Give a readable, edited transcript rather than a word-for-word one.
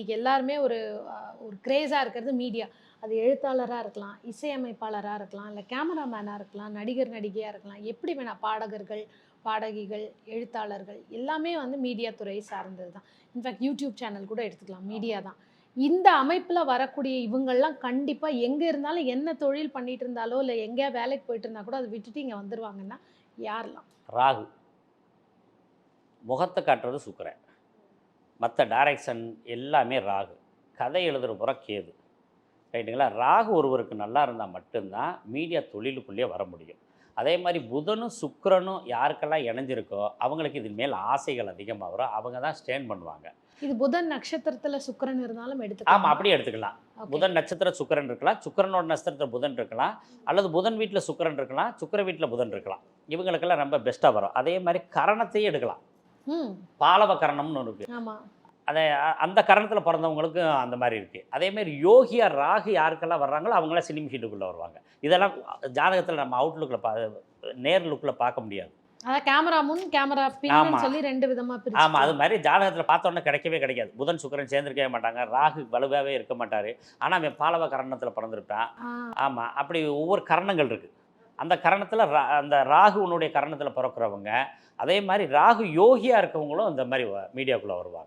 இன்னைக்கு எல்லாருமே ஒரு ஒரு கிரேஸாக இருக்கிறது மீடியா. அது எழுத்தாளராக இருக்கலாம், இசையமைப்பாளராக இருக்கலாம், இல்லை கேமராமேனாக இருக்கலாம், நடிகர் நடிகையாக இருக்கலாம், எப்படி வேணா பாடகர்கள், பாடகிகள், எழுத்தாளர்கள் எல்லாமே வந்து மீடியா துறை சார்ந்தது தான். இன்ஃபேக்ட் யூடியூப் சேனல் கூட எடுத்துக்கலாம், மீடியா தான். இந்த அமைப்பில் வரக்கூடிய இவங்கள்லாம் கண்டிப்பாக எங்கே இருந்தாலும் என்ன தொழில் பண்ணிட்டு இருந்தாலோ இல்லை எங்கேயா வேலைக்கு போயிட்டு இருந்தால் கூட அதை விட்டுட்டு இங்கே வந்துடுவாங்கன்னா யாரெல்லாம்? ராகு முகத்தை காட்டுறது சுக்கிரன், மற்ற டைரக்ஷன் எல்லாமே ராகு, கதை எழுதுகிற புறம் கேது. ரைட்டுங்களா? ராகு ஒருவருக்கு நல்லா இருந்தால் மட்டும்தான் மீடியா தொழிலுக்குள்ளேயே வர முடியும். அதே மாதிரி புதனும் சுக்கிரனும் யாருக்கெல்லாம் இணைஞ்சிருக்கோ அவங்களுக்கு இதன் மேல் ஆசைகள் அதிகமாக வரும். அவங்க தான் ஸ்டேண்ட் பண்ணுவாங்க. இது புதன் நட்சத்திரத்துல சுக்கிரன் இருந்தாலும் ஆமாம், எடுத்துக்கலாம். அப்படியே எடுத்துக்கலாம். புதன் நட்சத்திர சுக்கிரன் இருக்கலாம், சுக்கிரனோட நட்சத்திரத்தில் புதன் இருக்கலாம், அல்லது புதன் வீட்டில் சுக்கிரன் இருக்கலாம், சுக்கிர வீட்டில் புதன் இருக்கலாம். இவங்களுக்கெல்லாம் ரொம்ப பெஸ்ட்டாக வரும். அதே மாதிரி கரணத்தையும் எடுக்கலாம். பாலவ கரணம்னு இருக்கு. ஆமா. அதை அந்த கரணத்தில் பிறந்தவங்களுக்கும் அந்த மாதிரி இருக்குது. அதேமாதிரி யோகியா ராகு யாருக்கெல்லாம் வர்றாங்களோ அவங்களாம் சினிமா ஃபீல்டுக்குள்ளே வருவாங்க. இதெல்லாம் ஜாதகத்தில் நம்ம அவுட்லுக்கில் நேர் லுக்கில் பார்க்க முடியாது. அதான் கேமரா முன் கேமரா பின்னு சொல்லி ரெண்டு விதமா பிரிச்சு. ஆமாம், அது மாதிரி ஜாதகத்தில் பார்த்தோன்னே கிடைக்கவே கிடைக்காது. புதன் சுக்கிரன் சேர்ந்துருக்கவே மாட்டாங்க, ராகு வலுவாகவே இருக்க மாட்டார். ஆனால் அவன் பாலவ கரணத்தில் பிறந்திருப்பான். ஆமாம், அப்படி ஒவ்வொரு கரணங்கள் இருக்குது. அந்த கரணத்தில் அந்த ராகுனுடைய கரணத்தில் பிறக்கிறவங்க, அதே மாதிரி ராகு யோகியாக இருக்கவங்களும் இந்த மாதிரி மீடியாக்குள்ளே வருவாங்க.